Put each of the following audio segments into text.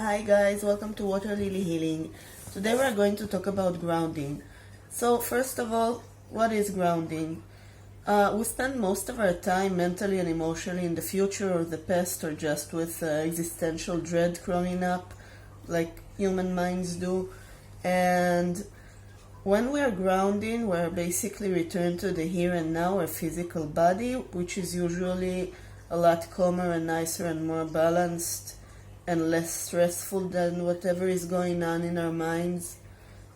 Hi guys, welcome to Water Lily Healing. Today we are going to talk about grounding. So first of all, what is grounding? We spend most of our time mentally and emotionally in the future or the past or just with existential dread crawling up like human minds do. And when we are grounding, we're basically returned to the here and now, our physical body, which is usually a lot calmer and nicer and more balanced and less stressful than whatever is going on in our minds.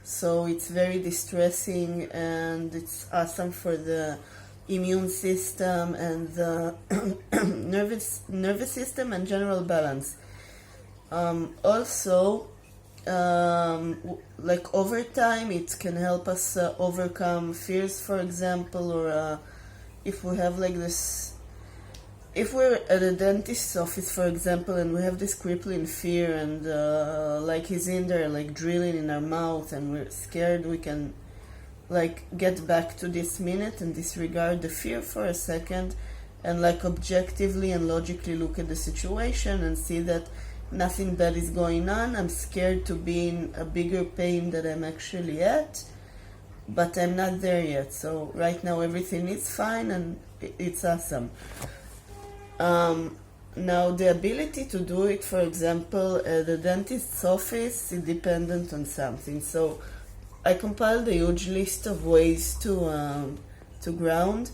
So it's very distressing, and it's awesome for the immune system and the nervous system and general balance. Also, like over time, it can help us overcome fears, for example, or if we have like this. If we're at a dentist's office, for example, and we have this crippling fear and like he's in there like drilling in our mouth and we're scared, we can like get back to this minute and disregard the fear for a second and like objectively and logically look at the situation and see that nothing bad is going on. I'm scared to be in a bigger pain that I'm actually at, but I'm not there yet. So right now everything is fine and it's awesome. Now the ability to do it, for example, at the dentist's office is dependent on something. So I compiled a huge list of ways to ground.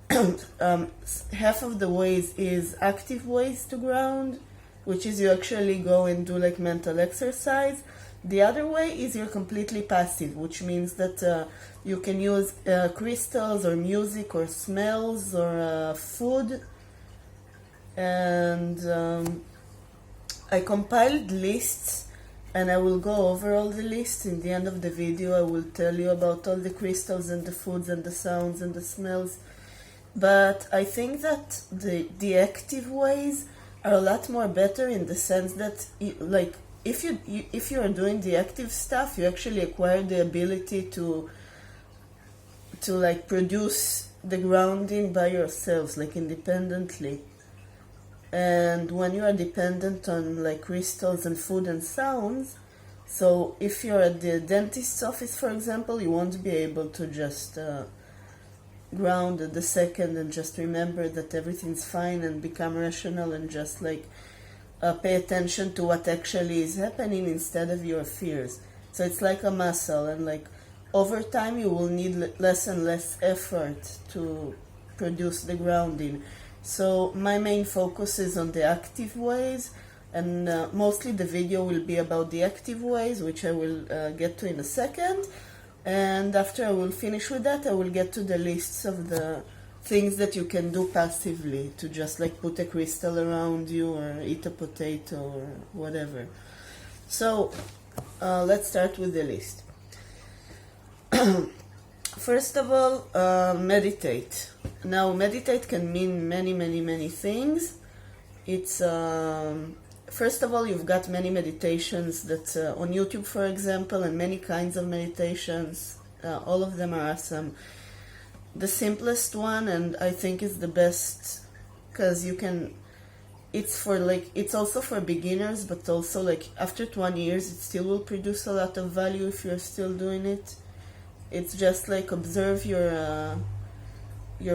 Half of the ways is active ways to ground, which is you actually go and do like mental exercise. The other way is you're completely passive, which means that you can use crystals or music or smells or food. And I compiled lists, and I will go over all the lists. In the end of the video I will tell you about all the crystals and the foods and the sounds and the smells. But I think that the active ways are a lot more better, in the sense that like if you are doing the active stuff, you actually acquire the ability to like produce the grounding by yourselves, like independently. And when you are dependent on like crystals and food and sounds, so if you're at the dentist's office, for example, you won't be able to just ground at the second and just remember that everything's fine and become rational and just like pay attention to what actually is happening instead of your fears. So it's like a muscle, and like over time you will need less and less effort to produce the grounding. So my main focus is on the active ways, and mostly the video will be about the active ways, which I will get to in a second. And after I will finish with that, I will get to the lists of the things that you can do passively, to just like put a crystal around you or eat a potato or whatever. So let's start with the list. First of all, meditate. Now, meditate can mean many things. It's first of all, you've got many meditations that on YouTube, for example, and many kinds of meditations. All of them are awesome. The simplest one, and I think is the best, because you can. It's for like, it's also for beginners, but also like after 20 years, it still will produce a lot of value if you're still doing it. It's just like observe your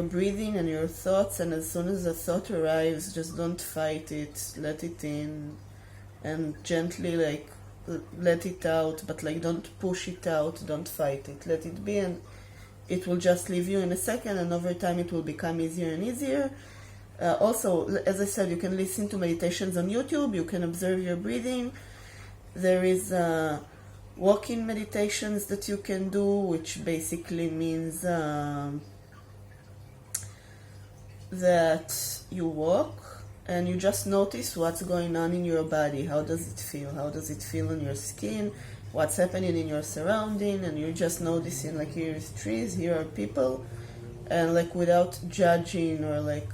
breathing and your thoughts, and as soon as a thought arrives, just don't fight it, let it in, and gently like let it out, but like don't push it out, don't fight it, let it be, and it will just leave you in a second, and over time it will become easier and easier. Also, as I said, you can listen to meditations on YouTube, you can observe your breathing. There is walking meditations that you can do, which basically means that you walk and you just notice what's going on in your body. How does it feel? How does it feel on your skin? What's happening in your surrounding? And you're just noticing, like, here is trees, here are people, and like without judging or like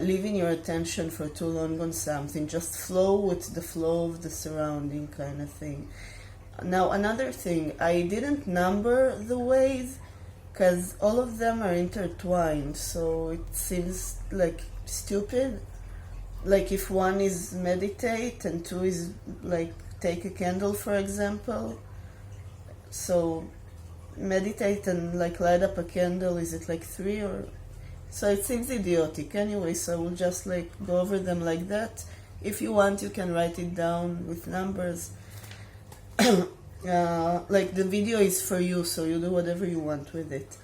leaving your attention for too long on something, just flow with the flow of the surrounding kind of thing. Now, another thing, I didn't number the ways because all of them are intertwined, so it seems like stupid. like if one is meditate and two is like take a candle, for example. So meditate and like light up a candle, is it like 3 or so? It seems idiotic anyway, so I will just like go over them like that. If you want, you can write it down with numbers. Like the video is for you, so you do whatever you want with it.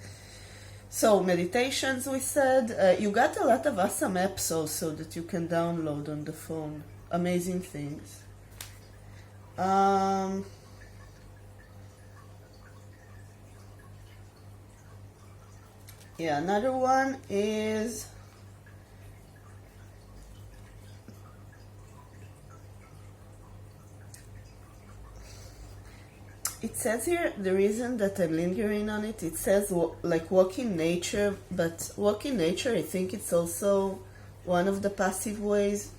So meditations, we said. You got a lot of awesome apps also that you can download on the phone. Amazing things. Yeah, another one is it says here, the reason that I'm lingering on it, it says like walk in nature, but walk in nature, I think it's also one of the passive ways,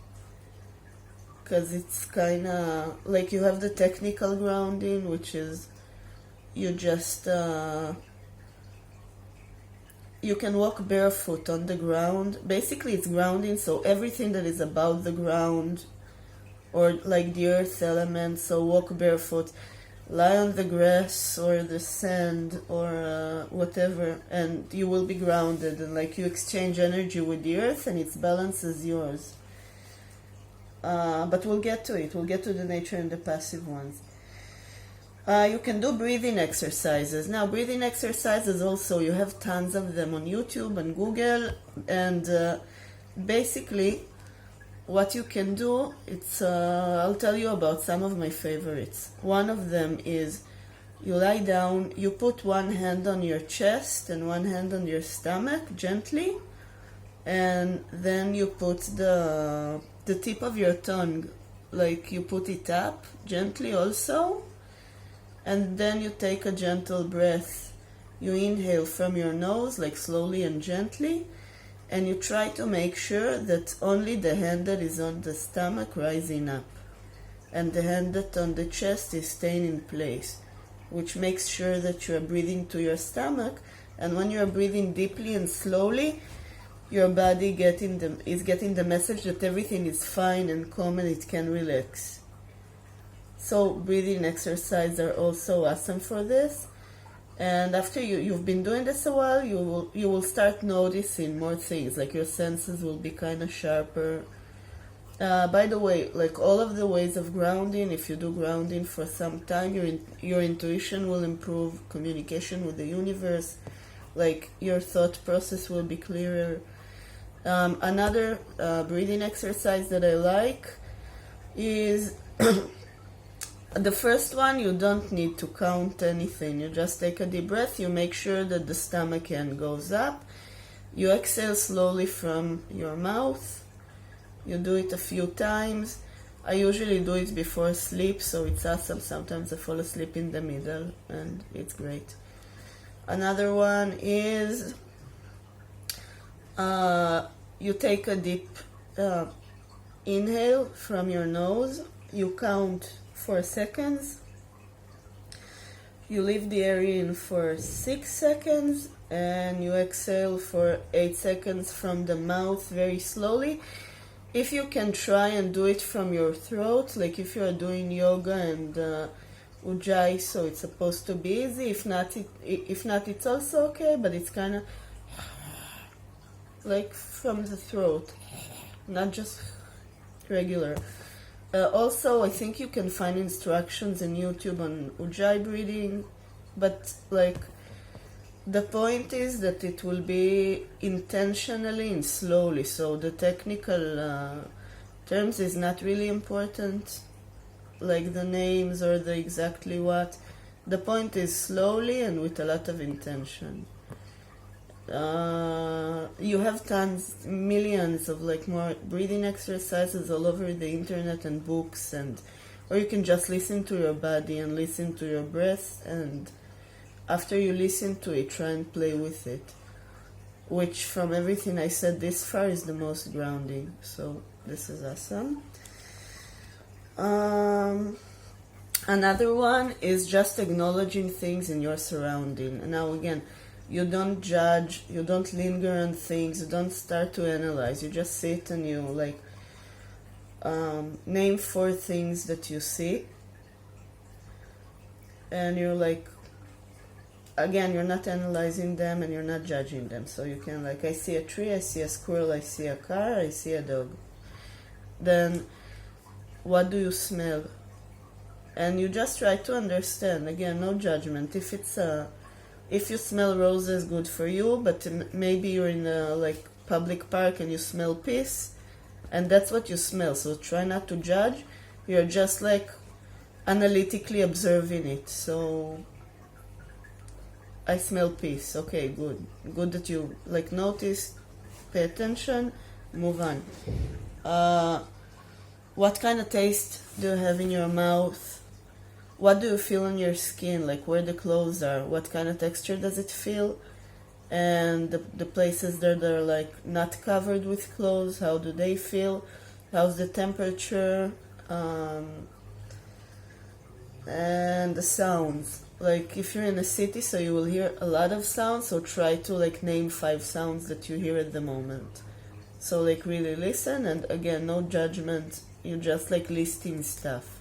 because it's kind of like you have the technical grounding, which is you just you can walk barefoot on the ground. Basically it's grounding, so everything that is about the ground or like the earth element, so walk barefoot, lie on the grass or the sand or whatever, and you will be grounded, and like you exchange energy with the earth and its balance is yours. But we'll get to it. We'll get to the nature and the passive ones. You can do breathing exercises. Now, breathing exercises also, you have tons of them on YouTube and Google, and basically what you can do, it's I'll tell you about some of my favorites. One of them is you lie down, you put one hand on your chest and one hand on your stomach gently, and then you put the tip of your tongue, like you put it up gently also, and then you take a gentle breath. You inhale from your nose, like slowly and gently, and you try to make sure that only the hand that is on the stomach rising up, and the hand that on the chest is staying in place, which makes sure that you are breathing to your stomach. And when you are breathing deeply and slowly, your body is getting the message that everything is fine and calm and it can relax. So breathing exercises are also awesome for this. And after you've been doing this a while, you will start noticing more things, like your senses will be kind of sharper. By the way, like all of the ways of grounding, if you do grounding for some time, your intuition will improve, communication with the universe, like your thought process will be clearer. Another breathing exercise that I like is the first one. You don't need to count anything. You just take a deep breath. You make sure that the stomach end goes up. You exhale slowly from your mouth. You do it a few times. I usually do it before sleep, so it's awesome. Sometimes I fall asleep in the middle, and it's great. Another one is you take a deep inhale from your nose. You count 4 seconds. You leave the air in for 6 seconds, and you exhale for 8 seconds from the mouth very slowly. If you can try and do it from your throat, like if you are doing yoga and ujjayi, so it's supposed to be easy. If not, it's also okay, but it's kind of like from the throat, not just regular. Also, I think you can find instructions in YouTube on ujjayi breathing, but like the point is that it will be intentionally and slowly, so the technical terms is not really important, like the names or the exactly what. The point is slowly and with a lot of intention. You have tons, millions of like more breathing exercises all over the internet and books, and or you can just listen to your body and listen to your breath, and after you listen to it, try and play with it, which from everything I said this far is the most grounding. So this is awesome. Another one is just acknowledging things in your surrounding. And now again, you don't judge, you don't linger on things, you don't start to analyze. You just sit and you like name 4 things that you see, and you're like, again, you're not analyzing them and you're not judging them. So you can, like, I see a tree, I see a squirrel, I see a car, I see a dog. Then what do you smell? And you just try to understand. Again, no judgment. If you smell roses, good for you, but maybe you're in a like public park and you smell peace, and that's what you smell. So try not to judge. You're just like analytically observing it. So I smell peace. Okay, good. Good that you like notice, pay attention, move on. What kind of taste do you have in your mouth? What do you feel on your skin? Like where the clothes are? What kind of texture does it feel? And the places that are like not covered with clothes, how do they feel? How's the temperature? And the sounds. Like if you're in a city, so you will hear a lot of sounds, so try to like name 5 sounds that you hear at the moment. So like really listen, and again, no judgment. You just like listing stuff.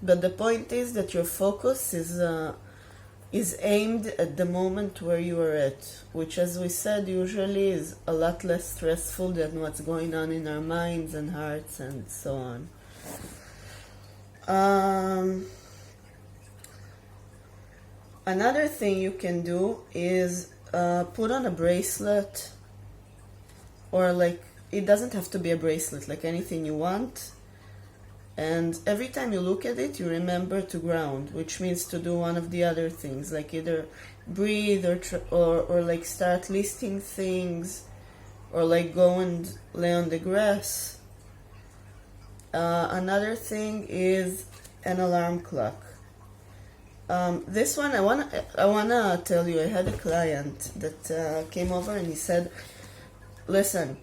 But the point is that your focus is aimed at the moment where you are at, which, as we said, usually is a lot less stressful than what's going on in our minds and hearts and so on. Another thing you can do is put on a bracelet, or like, it doesn't have to be a bracelet, like anything you want. And every time you look at it, you remember to ground, which means to do one of the other things, like either breathe or like start listing things, or like go and lay on the grass. Another thing is an alarm clock. This one I wanna tell you. I had a client that came over and he said, "Listen,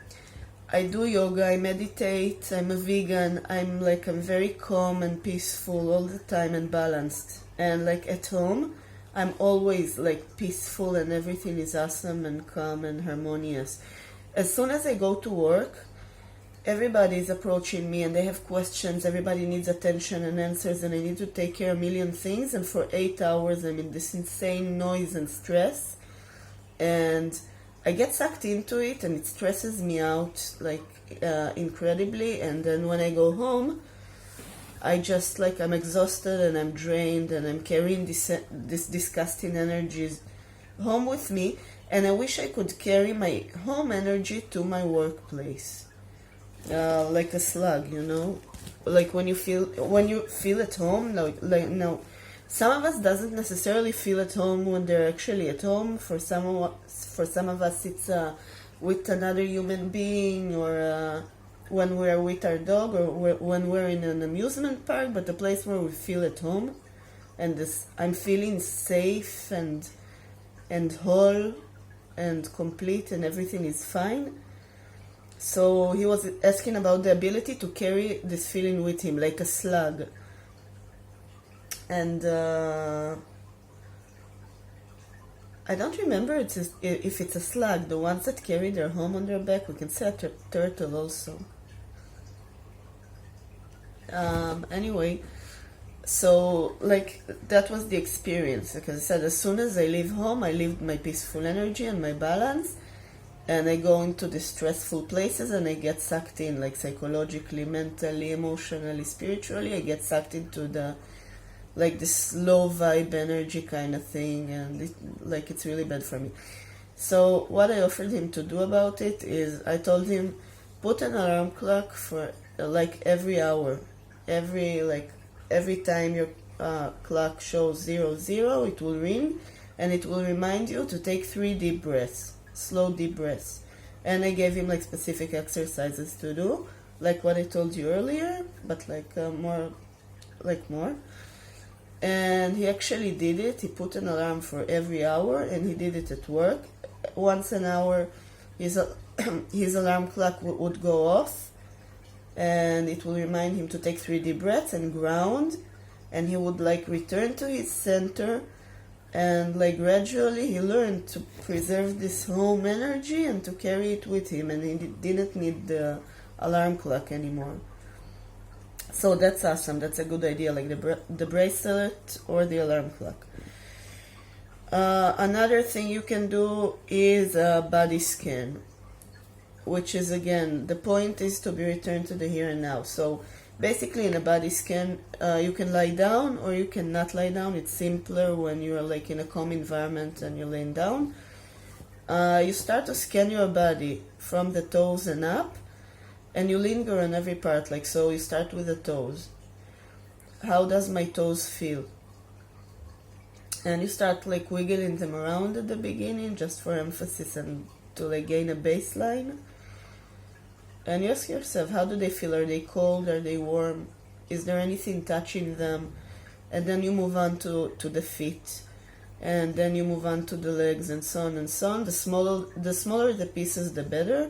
I do yoga, I meditate, I'm a vegan, I'm very calm and peaceful all the time and balanced. And like at home, I'm always like peaceful and everything is awesome and calm and harmonious. As soon as I go to work, everybody is approaching me and they have questions, everybody needs attention and answers, and I need to take care of a million things, and for 8 hours I'm in this insane noise and stress, and I get sucked into it and it stresses me out incredibly, and then when I go home, I just I'm exhausted and I'm drained and I'm carrying this disgusting energies home with me, and I wish I could carry my home energy to my workplace. Like a slug, like when you feel at home. No, some of us doesn't necessarily feel at home when they're actually at home. For some of us, it's with another human being, or when we're with our dog, or when we're in an amusement park. But the place where we feel at home, and I'm feeling safe and whole and complete, and everything is fine. So he was asking about the ability to carry this feeling with him, like a slug. And I don't remember if it's a slug. The ones that carry their home on their back, we can say a turtle also. Anyway, so that was the experience. Because I said, as soon as I leave home, I leave my peaceful energy and my balance, and I go into the stressful places and I get sucked in, psychologically, mentally, emotionally, spiritually. I get sucked into this low vibe energy kind of thing, and it's really bad for me. So what I offered him to do about it is, I told him, put an alarm clock for every hour. Every time your clock shows 00, it will ring, and it will remind you to take 3 deep breaths. Slow deep breaths. And I gave him specific exercises to do, like what I told you earlier, but more. And he actually did it. He put an alarm for every hour, and he did it at work. Once an hour, his alarm clock would go off, and it will remind him to take 3 deep breaths and ground, and he would return to his center. And gradually he learned to preserve this home energy and to carry it with him, and he didn't need the alarm clock anymore. So that's awesome. That's a good idea, like the bracelet or the alarm clock. Another thing you can do is a body scan, which is, again, the point is to be returned to the here and now. So basically in a body scan, you can lie down or you can not lie down. It's simpler when you're like in a calm environment and you're laying down. You start to scan your body from the toes and up, and you linger on every part. Like, so you start with the toes. How does my toes feel? And you start like wiggling them around at the beginning, just for emphasis and to like gain a baseline. And you ask yourself, how do they feel? Are they cold? Are they warm? Is there anything touching them? And then you move on to the feet. And then you move on to the legs, and so on and so on. The smaller the pieces, the better.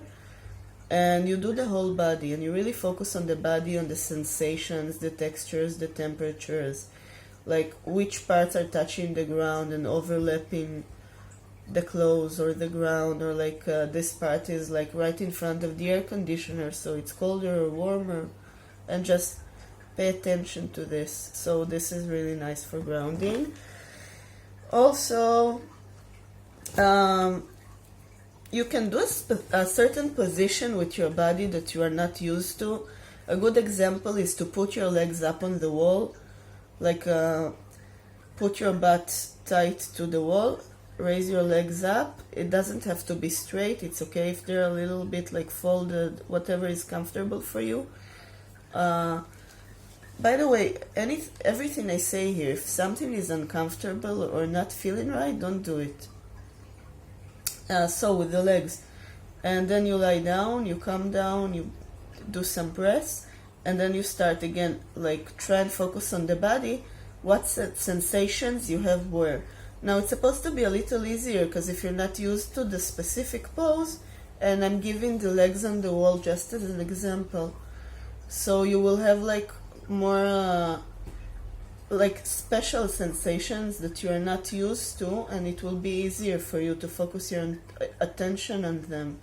And you do the whole body, and you really focus on the body, on the sensations, the textures, the temperatures, like which parts are touching the ground and overlapping the clothes or the ground, or like this part is like right in front of the air conditioner, so it's colder or warmer, and just pay attention to this. So this is really nice for grounding. Also, you can do a certain position with your body that you are not used to. A good example is to put your legs up on the wall, like put your butt tight to the wall, raise your legs up. It doesn't have to be straight. It's okay if they're a little bit like folded, whatever is comfortable for you. By the way, everything I say here, if something is uncomfortable or not feeling right, don't do it. So with the legs, and then you lie down, you come down, you do some breaths, and then you start again, like try and focus on the body, what sensations you have where. Now it's supposed to be a little easier, because if you're not used to the specific pose, and I'm giving the legs on the wall just as an example, so you will have like more like special sensations that you are not used to, and it will be easier for you to focus your attention on them,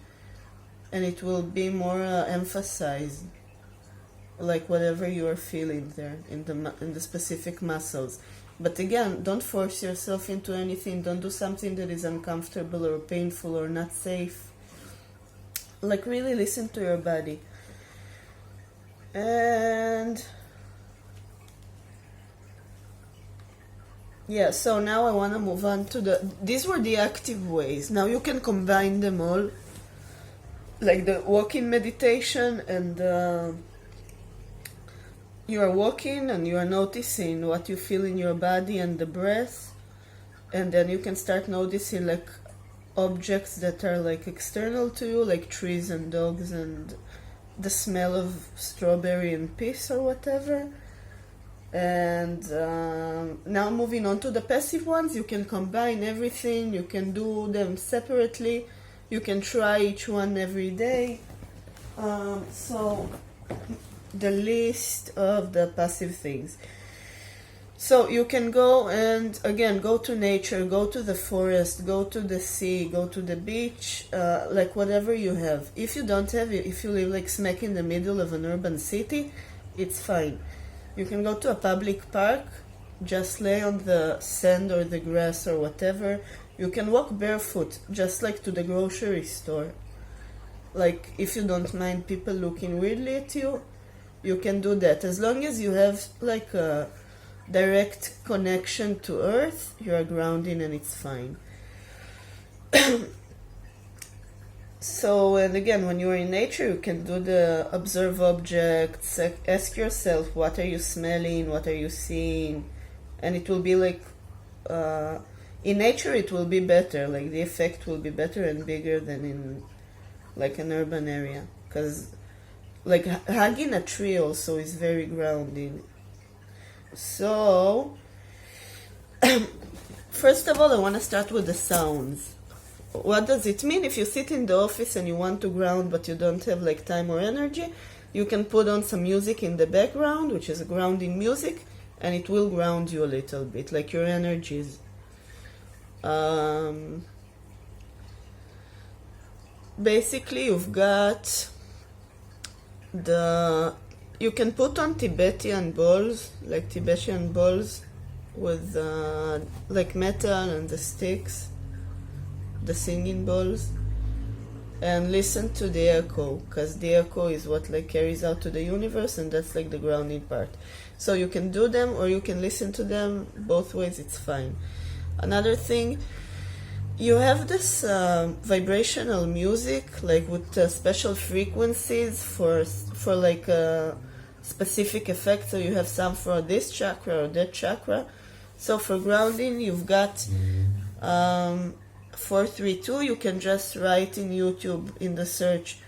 and it will be more emphasized, like whatever you are feeling there in the specific muscles. But again, don't force yourself into anything. Don't do something that is uncomfortable or painful or not safe. Like really listen to your body. And yeah, so now I want to move on to these were the active ways. Now you can combine them all, like the walking meditation, and you are walking and you are noticing what you feel in your body and the breath, and then you can start noticing like objects that are like external to you, like trees and dogs and the smell of strawberry and peace or whatever. And now moving on to the passive ones, you can combine everything, you can do them separately, you can try each one every day. So the list of the passive things. So you can go and again go to nature, go to the forest, go to the sea, go to the beach, like whatever you have. If you don't have it, if you live like smack in the middle of an urban city, it's fine. You can go to a public park, just lay on the sand or the grass or whatever. You can walk barefoot, just like to the grocery store. Like if you don't mind people looking weirdly at you, you can do that. As long as you have like a direct connection to earth, you are grounding and it's fine. So, and again, when you are in nature, you can do the observe objects, ask yourself, what are you smelling, what are you seeing? And it will be like, in nature it will be better, like the effect will be better and bigger than in like an urban area. Because like hugging a tree also is very grounding. So, first of all, I want to start with the sounds. What does it mean? If you sit in the office and you want to ground but you don't have like time or energy, you can put on some music in the background, which is grounding music, and it will ground you a little bit, like your energies. Basically, you've got the You can put on Tibetan bowls, like Tibetan bowls with like metal and the sticks, the singing bowls, and listen to the echo, because the echo is what like carries out to the universe, and that's like the grounding part. So you can do them or you can listen to them, both ways it's fine. Another thing, you have this vibrational music, like with special frequencies for like specific effects. So you have some for this chakra or that chakra. So for grounding, you've got 432. You can just write in YouTube in the search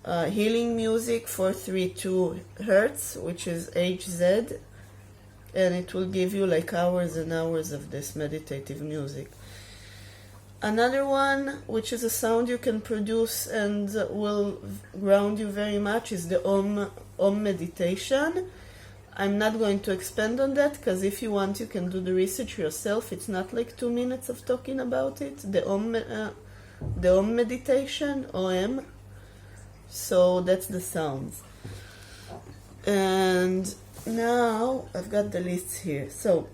healing music 432 hertz, which is HZ, and it will give you like hours and hours of this meditative music. Another one, which is a sound you can produce and will ground you very much, is the Om meditation. I'm not going to expand on that, because if you want, you can do the research yourself. It's not like 2 minutes of talking about it. The Om meditation, OM. So that's the sounds. And now I've got the lists here. So,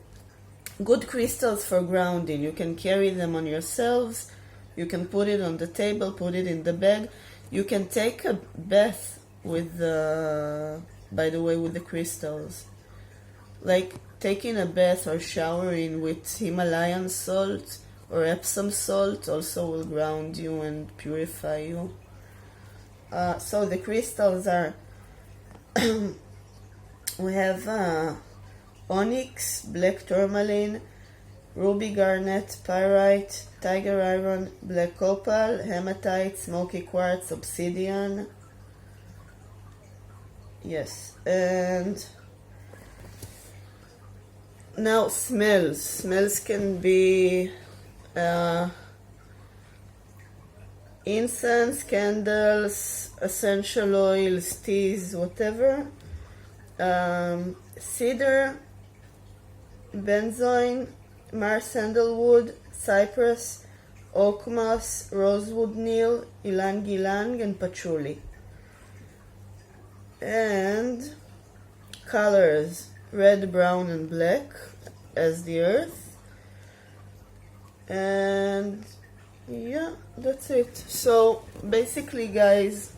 good crystals for grounding. You can carry them on yourselves. You can put it on the table, put it in the bag. You can take a bath with the, by the way, with the crystals. Like taking a bath or showering with Himalayan salt or Epsom salt also will ground you and purify you. So the crystals are, we have onyx, black tourmaline, ruby garnet, pyrite, tiger iron, black opal, hematite, smoky quartz, obsidian. Yes, and now smells. Smells can be incense, candles, essential oils, teas, whatever. Cedar, benzoin, Mars sandalwood, cypress, oak moss, rosewood nail, ylang ylang, and patchouli. And colors, red, brown, and black as the earth. And yeah, that's it. So basically, guys,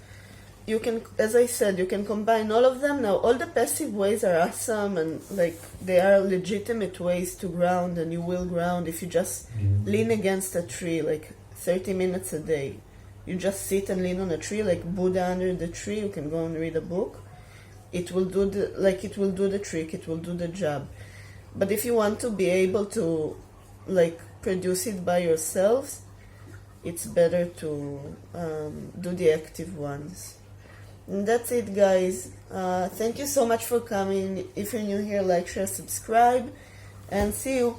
you can, as I said, you can combine all of them. Now, all the passive ways are awesome, and like they are legitimate ways to ground, and you will ground if you just lean against a tree like 30 minutes a day. You just sit and lean on a tree, like Buddha under the tree. You can go and read a book. It will do the, like, it will do the trick. It will do the job. But if you want to be able to like produce it by yourselves, it's better to do the active ones. And that's it, guys. Thank you so much for coming. If you're new here, like, share, subscribe, and see you.